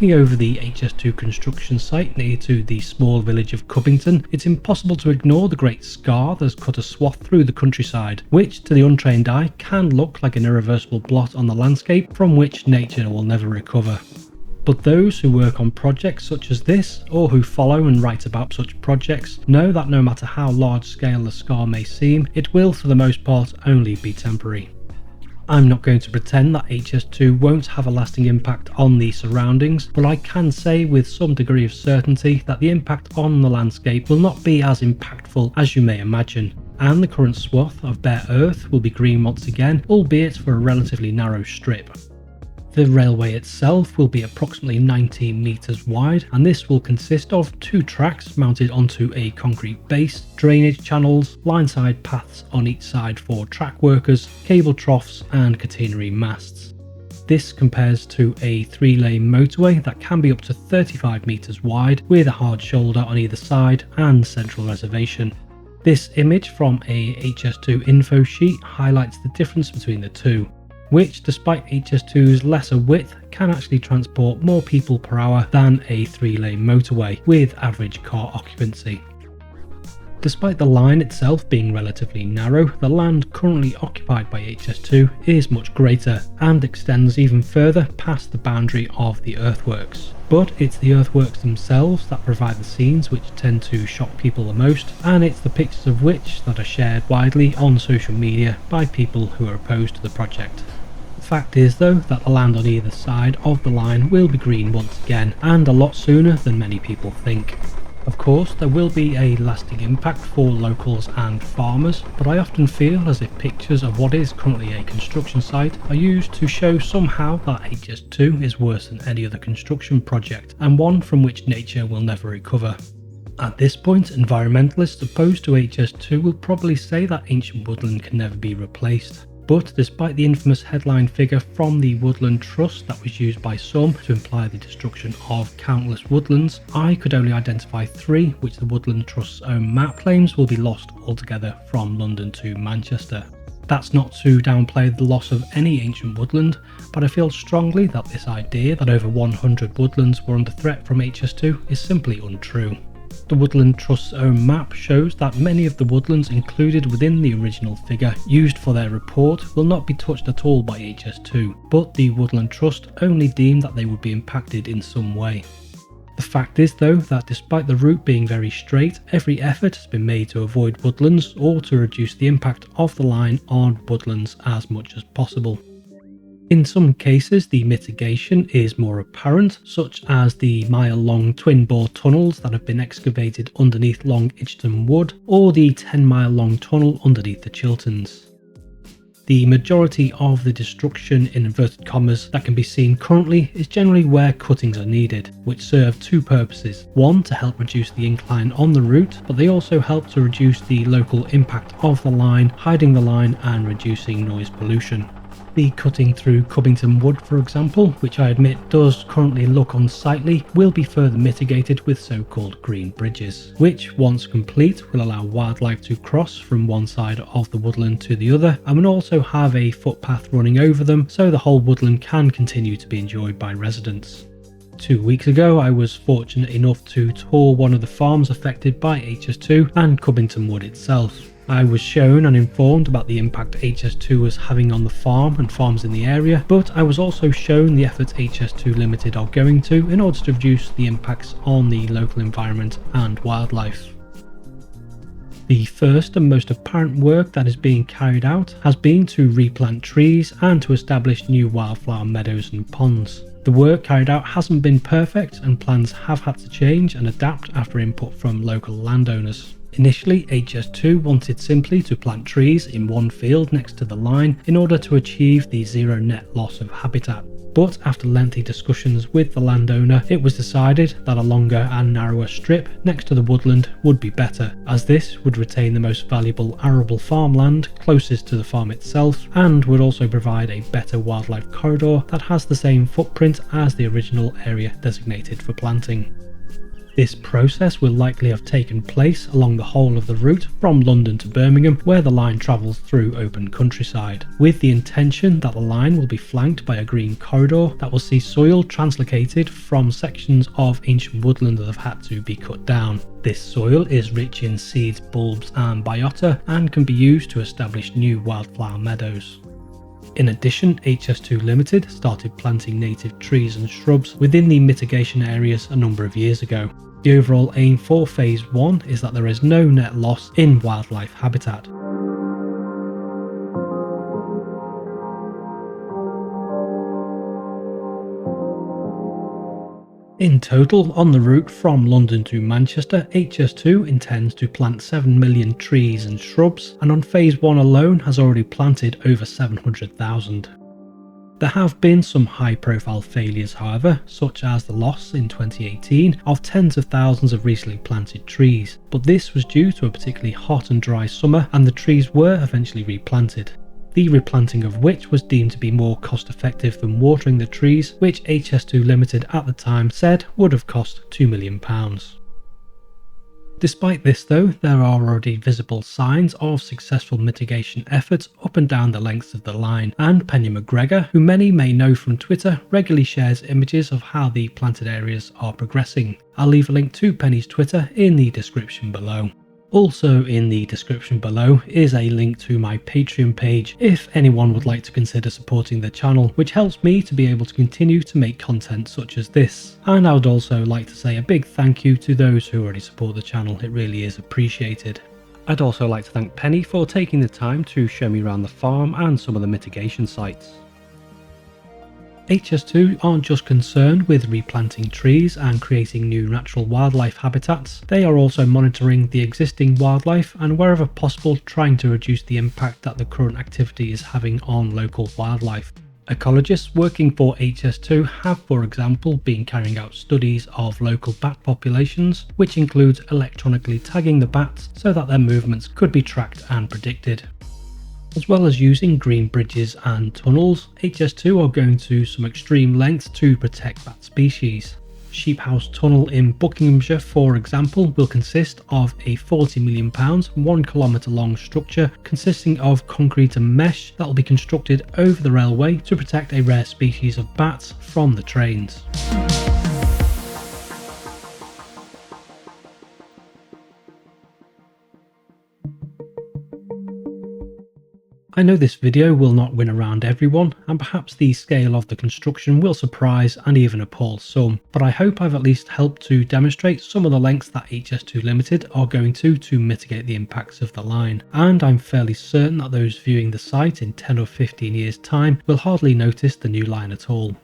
Looking over the HS2 construction site near to the small village of Cubbington, it's impossible to ignore the great scar that has cut a swath through the countryside, which to the untrained eye can look like an irreversible blot on the landscape from which nature will never recover. But those who work on projects such as this, or who follow and write about such projects, know that no matter how large scale the scar may seem, it will for the most part only be temporary. I'm not going to pretend that HS2 won't have a lasting impact on the surroundings, but I can say with some degree of certainty that the impact on the landscape will not be as impactful as you may imagine, and the current swath of bare earth will be green once again, albeit for a relatively narrow strip. The railway itself will be approximately 19 metres wide, and this will consist of 2 tracks mounted onto a concrete base, drainage channels, line-side paths on each side for track workers, cable troughs and catenary masts. This compares to a 3-lane motorway that can be up to 35 metres wide with a hard shoulder on either side and central reservation. This image from a HS2 info sheet highlights the difference between the two, which despite HS2's lesser width can actually transport more people per hour than a 3-lane motorway with average car occupancy. Despite the line itself being relatively narrow, the land currently occupied by HS2 is much greater and extends even further past the boundary of the earthworks. But it's the earthworks themselves that provide the scenes which tend to shock people the most, and it's the pictures of which that are shared widely on social media by people who are opposed to the project. The fact is though that the land on either side of the line will be green once again, and a lot sooner than many people think. Of course there will be a lasting impact for locals and farmers, but I often feel as if pictures of what is currently a construction site are used to show somehow that HS2 is worse than any other construction project, and one from which nature will never recover. At this point, environmentalists opposed to HS2 will probably say that ancient woodland can never be replaced. But despite the infamous headline figure from the Woodland Trust that was used by some to imply the destruction of countless woodlands, I could only identify 3 which the Woodland Trust's own map claims will be lost altogether from London to Manchester. That's not to downplay the loss of any ancient woodland, but I feel strongly that this idea that over 100 woodlands were under threat from HS2 is simply untrue. The Woodland Trust's own map shows that many of the woodlands included within the original figure used for their report will not be touched at all by HS2, but the Woodland Trust only deemed that they would be impacted in some way. The fact is though that despite the route being very straight, every effort has been made to avoid woodlands or to reduce the impact of the line on woodlands as much as possible. In some cases the mitigation is more apparent, such as the mile-long twin-bore tunnels that have been excavated underneath Long Itchton Wood, or the 10-mile-long tunnel underneath the Chilterns. The majority of the destruction in inverted commas that can be seen currently is generally where cuttings are needed, which serve 2 purposes. One, to help reduce the incline on the route, but they also help to reduce the local impact of the line, hiding the line and reducing noise pollution. The cutting through Cubbington Wood, for example, which I admit does currently look unsightly, will be further mitigated with so-called green bridges, which once complete will allow wildlife to cross from one side of the woodland to the other, and will also have a footpath running over them so the whole woodland can continue to be enjoyed by residents. 2 weeks ago I was fortunate enough to tour one of the farms affected by HS2 and Cubbington Wood itself. I was shown and informed about the impact HS2 was having on the farm and farms in the area, but I was also shown the efforts HS2 Ltd are going to in order to reduce the impacts on the local environment and wildlife. The first and most apparent work that is being carried out has been to replant trees and to establish new wildflower meadows and ponds. The work carried out hasn't been perfect and plans have had to change and adapt after input from local landowners. Initially, HS2 wanted simply to plant trees in one field next to the line in order to achieve the zero net loss of habitat. But after lengthy discussions with the landowner, it was decided that a longer and narrower strip next to the woodland would be better, as this would retain the most valuable arable farmland closest to the farm itself and would also provide a better wildlife corridor that has the same footprint as the original area designated for planting. This process will likely have taken place along the whole of the route from London to Birmingham, where the line travels through open countryside, with the intention that the line will be flanked by a green corridor that will see soil translocated from sections of ancient woodland that have had to be cut down. This soil is rich in seeds, bulbs and biota and can be used to establish new wildflower meadows. In addition, HS2 Ltd started planting native trees and shrubs within the mitigation areas a number of years ago. The overall aim for Phase 1 is that there is no net loss in wildlife habitat. In total, on the route from London to Manchester, HS2 intends to plant 7 million trees and shrubs, and on Phase 1 alone has already planted over 700,000. There have been some high-profile failures, however, such as the loss in 2018 of tens of thousands of recently planted trees, but this was due to a particularly hot and dry summer, and the trees were eventually replanted. The replanting of which was deemed to be more cost effective than watering the trees, which HS2 Ltd at the time said would have cost £2 million. Despite this though, there are already visible signs of successful mitigation efforts up and down the lengths of the line, and Penny McGregor, who many may know from Twitter, regularly shares images of how the planted areas are progressing. I'll leave a link to Penny's Twitter in the description below. Also in the description below is a link to my Patreon page if anyone would like to consider supporting the channel, which helps me to be able to continue to make content such as this. And I would also like to say a big thank you to those who already support the channel, it really is appreciated. I'd also like to thank Penny for taking the time to show me around the farm and some of the mitigation sites. HS2 aren't just concerned with replanting trees and creating new natural wildlife habitats, they are also monitoring the existing wildlife and wherever possible trying to reduce the impact that the current activity is having on local wildlife. Ecologists working for HS2 have, for example, been carrying out studies of local bat populations, which includes electronically tagging the bats so that their movements could be tracked and predicted. As well as using green bridges and tunnels, HS2 are going to some extreme lengths to protect bat species. Sheep House Tunnel in Buckinghamshire, for example, will consist of a £40 million, 1 kilometre long structure consisting of concrete and mesh that will be constructed over the railway to protect a rare species of bats from the trains. I know this video will not win around everyone, and perhaps the scale of the construction will surprise and even appall some, but I hope I've at least helped to demonstrate some of the lengths that HS2 Ltd are going to mitigate the impacts of the line, and I'm fairly certain that those viewing the site in 10 or 15 years time will hardly notice the new line at all.